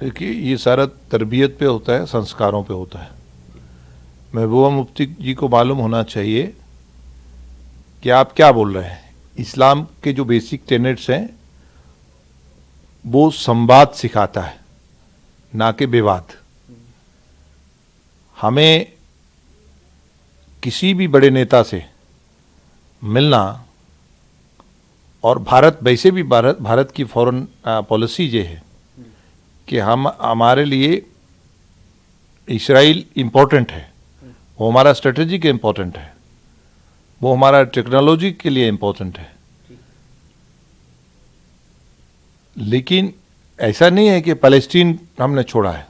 देखिए, ये सारा तरबियत पे होता है, संस्कारों पे होता है। महबूबा मुफ्ती जी को मालूम होना चाहिए कि आप क्या बोल रहे हैं। इस्लाम के जो बेसिक टेनेट्स हैं वो संवाद सिखाता है, ना कि विवाद। हमें किसी भी बड़े नेता से मिलना, और भारत वैसे भी भारत की फॉरेन पॉलिसी ये है कि हमारे लिए इसराइल इम्पोर्टेंट है, वो हमारा स्ट्रेटेजिक इम्पोर्टेंट है, वो हमारा टेक्नोलॉजी के लिए इम्पोर्टेंट है। लेकिन ऐसा नहीं है कि पैलेस्टीन हमने छोड़ा है।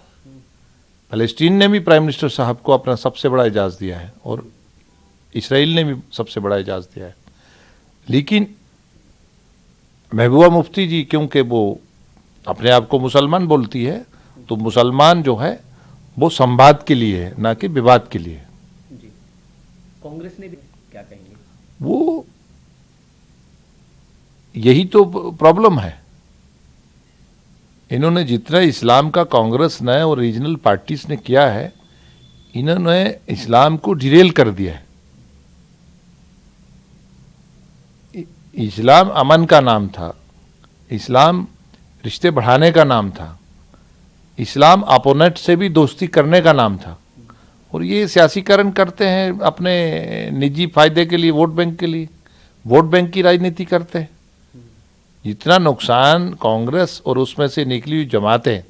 पैलेस्टीन ने भी प्राइम मिनिस्टर साहब को अपना सबसे बड़ा एजाज़ दिया है और इसराइल ने भी सबसे बड़ा एजाज़ दिया है। लेकिन महबूबा मुफ्ती जी क्योंकि वो अपने आप को मुसलमान बोलती है, तो मुसलमान जो है वो संवाद के लिए है, ना कि विवाद के लिए। जी, कांग्रेस ने भी क्या कहेंगे? वो यही तो प्रॉब्लम है। इन्होंने जितना इस्लाम का कांग्रेस ने और रीजनल पार्टीज ने किया है, इन्होंने इस्लाम को डिरेल कर दिया है। इस्लाम अमन का नाम था, इस्लाम रिश्ते बढ़ाने का नाम था, इस्लाम अपोनेंट से भी दोस्ती करने का नाम था। और ये सियासीकरण करते हैं अपने निजी फायदे के लिए, वोट बैंक के लिए, वोट बैंक की राजनीति करते हैं। जितना नुकसान कांग्रेस और उसमें से निकली हुई जमातें,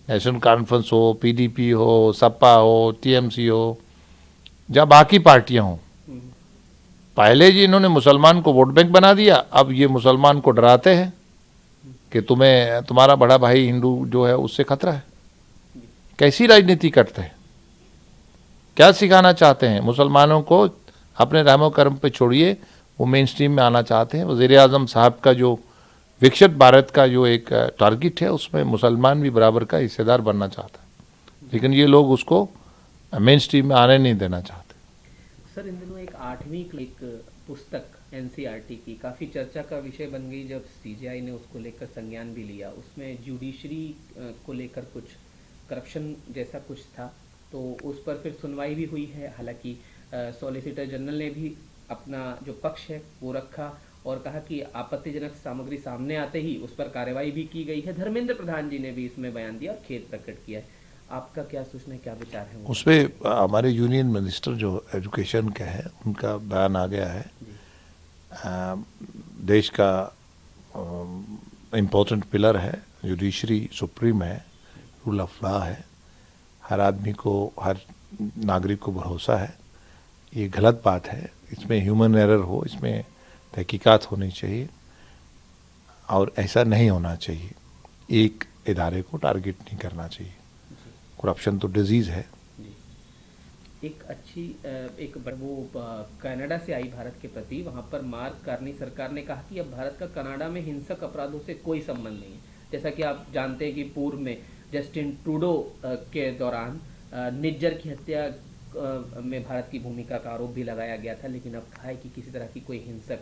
नेशनल कॉन्फ्रेंस हो, पीडीपी हो, सपा हो, टीएमसी हो, या बाकी पार्टियां हों, पहले जी इन्होंने मुसलमान को वोट बैंक बना दिया, अब ये मुसलमान को डराते हैं कि तुम्हें तुम्हारा बड़ा भाई हिंदू जो है उससे खतरा है। कैसी राजनीति करते हैं? क्या सिखाना चाहते हैं मुसलमानों को? अपने रहमो करम पे छोड़िए, वो मेन स्ट्रीम में आना चाहते हैं। वज़ीर आज़म साहब का जो विकसित भारत का जो एक टारगेट है, उसमें मुसलमान भी बराबर का हिस्सेदार बनना चाहता है, लेकिन ये लोग उसको मेन स्ट्रीम में आने नहीं देना चाहते। सर, इन दिनों एक 8वीं एक पुस्तक एनसीईआरटी की काफ़ी चर्चा का विषय बन गई जब सीजेआई ने उसको लेकर संज्ञान भी लिया। उसमें जुडिशरी को लेकर कुछ करप्शन जैसा कुछ था, तो उस पर फिर सुनवाई भी हुई है। हालांकि सॉलिसिटर जनरल ने भी अपना जो पक्ष है वो रखा और कहा कि आपत्तिजनक सामग्री सामने आते ही उस पर कार्रवाई भी की गई है। धर्मेंद्र प्रधान जी ने भी इसमें बयान दिया और खेद प्रकट किया है। आपका क्या सोचना है, क्या विचार है? उसमें हमारे यूनियन मिनिस्टर जो एजुकेशन के हैं उनका बयान आ गया है। देश का इम्पोर्टेंट पिलर है, जुडिशरी सुप्रीम है, रूल ऑफ लॉ है, हर आदमी को, हर नागरिक को भरोसा है। ये गलत बात है, इसमें ह्यूमन एरर हो, इसमें तहकीकात होनी चाहिए और ऐसा नहीं होना चाहिए। एक इदारे को टारगेट नहीं करना चाहिए। करप्शन तो डिजीज़ है। एक अच्छी वो कनाडा से आई भारत के प्रति, वहाँ पर मार्क कार्नी सरकार ने कहा कि अब भारत का कनाडा में हिंसक अपराधों से कोई संबंध नहीं है। जैसा कि आप जानते हैं कि पूर्व में जस्टिन ट्रूडो के दौरान निज्जर की हत्या में भारत की भूमिका का आरोप भी लगाया गया था, लेकिन अब कहा है कि किसी तरह की कोई हिंसक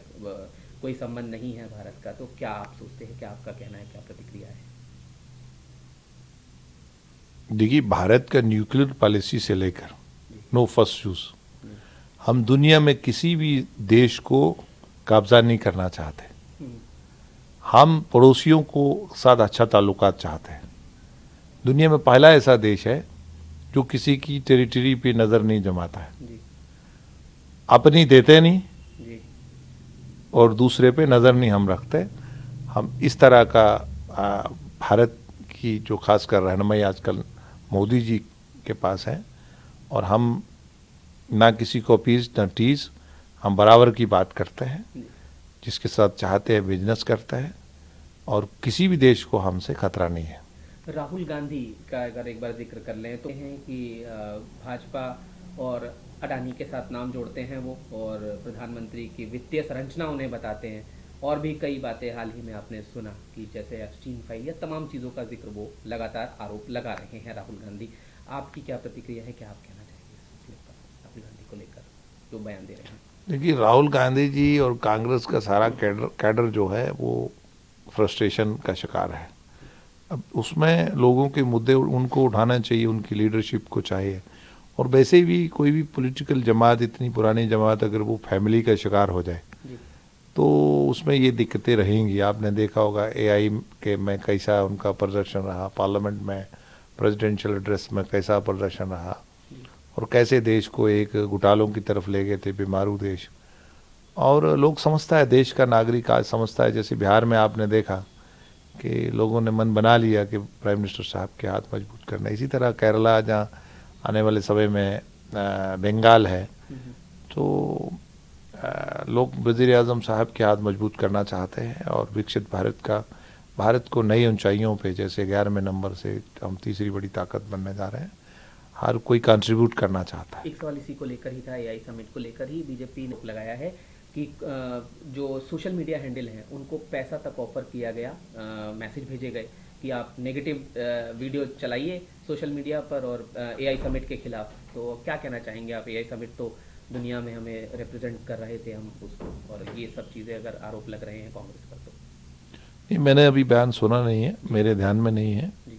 कोई संबंध नहीं है भारत का। तो क्या आप सोचते हैं, क्या आपका कहना है, क्या प्रतिक्रिया है? देखिए, भारत का न्यूक्लियर पॉलिसी से लेकर नो फर्स्ट यूज, हम दुनिया में किसी भी देश को कब्जा नहीं करना चाहते। हम पड़ोसियों को साथ अच्छा ताल्लुकात चाहते हैं। दुनिया में पहला ऐसा देश है जो किसी की टेरिटरी पे नज़र नहीं जमाता है, अपनी देते नहीं और दूसरे पे नज़र नहीं हम रखते। हम इस तरह का भारत की जो खासकर रहनुमाई आजकल मोदी जी के पास है, और हम ना किसी को पीस ना टीज, हम बराबर की बात करते हैं, जिसके साथ चाहते हैं बिजनेस करते हैं, और किसी भी देश को हमसे खतरा नहीं है। राहुल गांधी का अगर एक बार जिक्र कर लें तो हैं कि भाजपा और अडानी के साथ नाम जोड़ते हैं वो, और प्रधानमंत्री की वित्तीय संरचना उन्हें बताते हैं, और भी कई बातें हाल ही में आपने सुना कि जैसे एप्स्टीन फाइल या तमाम चीज़ों का जिक्र वो लगातार आरोप लगा रहे हैं राहुल गांधी। आपकी क्या प्रतिक्रिया है, क्या आप कहना चाहेंगे राहुल गांधी को लेकर जो बयान दे रहे हैं? देखिए, राहुल गांधी जी और कांग्रेस का सारा कैडर जो है वो फ्रस्ट्रेशन का शिकार है। अब उसमें लोगों के मुद्दे उनको उठाना चाहिए, उनकी लीडरशिप को चाहिए। और वैसे भी कोई भी पॉलिटिकल जमात, इतनी पुरानी जमात, अगर वो फैमिली का शिकार हो जाए तो उसमें ये दिक्कतें रहेंगी। आपने देखा होगा एआई के में कैसा उनका प्रदर्शन रहा, पार्लियामेंट में प्रेसिडेंशियल एड्रेस में कैसा प्रदर्शन रहा, और कैसे देश को एक घुटालों की तरफ ले गए थे, बीमारू देश। और लोग समझता है, देश का नागरिक आज समझता है, जैसे बिहार में आपने देखा कि लोगों ने मन बना लिया कि प्राइम मिनिस्टर साहब के हाथ मजबूत करना। इसी तरह केरला, जहाँ आने वाले समय में बंगाल है, तो लोग वज़ीर आज़म साहब के हाथ मजबूत करना चाहते हैं और विकसित भारत को नई ऊंचाइयों पे, जैसे 11वें नंबर से हम तीसरी बड़ी ताकत बनने जा रहे हैं, हर कोई कंट्रीब्यूट करना चाहता है। एक सवाल इसी को लेकर ही था, एआई समिट को लेकर ही बीजेपी ने लगाया है कि जो सोशल मीडिया हैंडल हैं उनको पैसा तक ऑफर किया गया, मैसेज भेजे गए कि आप नेगेटिव वीडियो चलाइए सोशल मीडिया पर और एआई समिट के खिलाफ। तो क्या कहना चाहेंगे आप? एआई समिट तो दुनिया में हमें रिप्रेजेंट कर रहे थे हम उसको, और ये सब चीज़ें अगर आरोप लग रहे हैं कांग्रेस पर तो। नहीं, मैंने अभी बयान सुना नहीं है, मेरे ध्यान में नहीं है। जी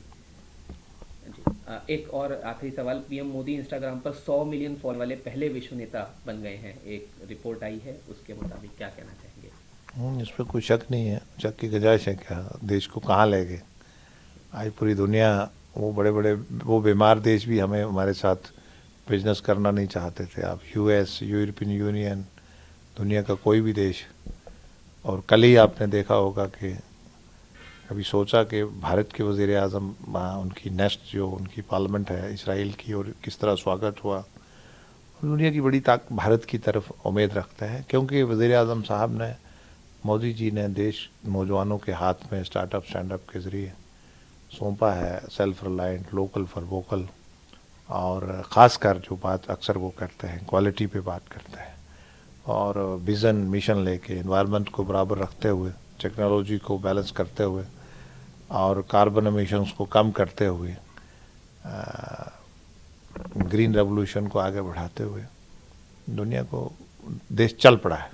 जी। एक और आखिरी सवाल, पीएम मोदी इंस्टाग्राम पर 100 मिलियन फॉलोअर वाले पहले विश्व नेता बन गए हैं, एक रिपोर्ट आई है, उसके मुताबिक क्या कहना चाहेंगे? इस पर कोई शक नहीं है, शक की गुंजाइश है क्या? देश को कहाँ ले गए आज पूरी दुनिया। वो बड़े बड़े वो बीमार देश भी हमारे साथ बिजनेस करना नहीं चाहते थे। आप यूएस, यूरोपियन यूनियन, दुनिया का कोई भी देश। और कल ही आपने देखा होगा कि कभी सोचा कि भारत के वज़ीर आज़म, उनकी नेक्स्ट जो उनकी पार्लियामेंट है इसराइल की, और किस तरह स्वागत हुआ। दुनिया की बड़ी ताकत भारत की तरफ उम्मीद रखते हैं, क्योंकि वज़ीर आज़म साहब ने, मोदी जी ने देश नौजवानों के हाथ में स्टार्टअप स्टैंडअप के ज़रिए सौंपा है, self reliant, local for vocal. और ख़ासकर जो बात अक्सर वो करते हैं, क्वालिटी पे बात करते हैं, और विज़न मिशन लेके एनवायरनमेंट को बराबर रखते हुए, टेक्नोलॉजी को बैलेंस करते हुए, और कार्बन एमिशंस को कम करते हुए, ग्रीन रेवोल्यूशन को आगे बढ़ाते हुए दुनिया को देश चल पड़ा है।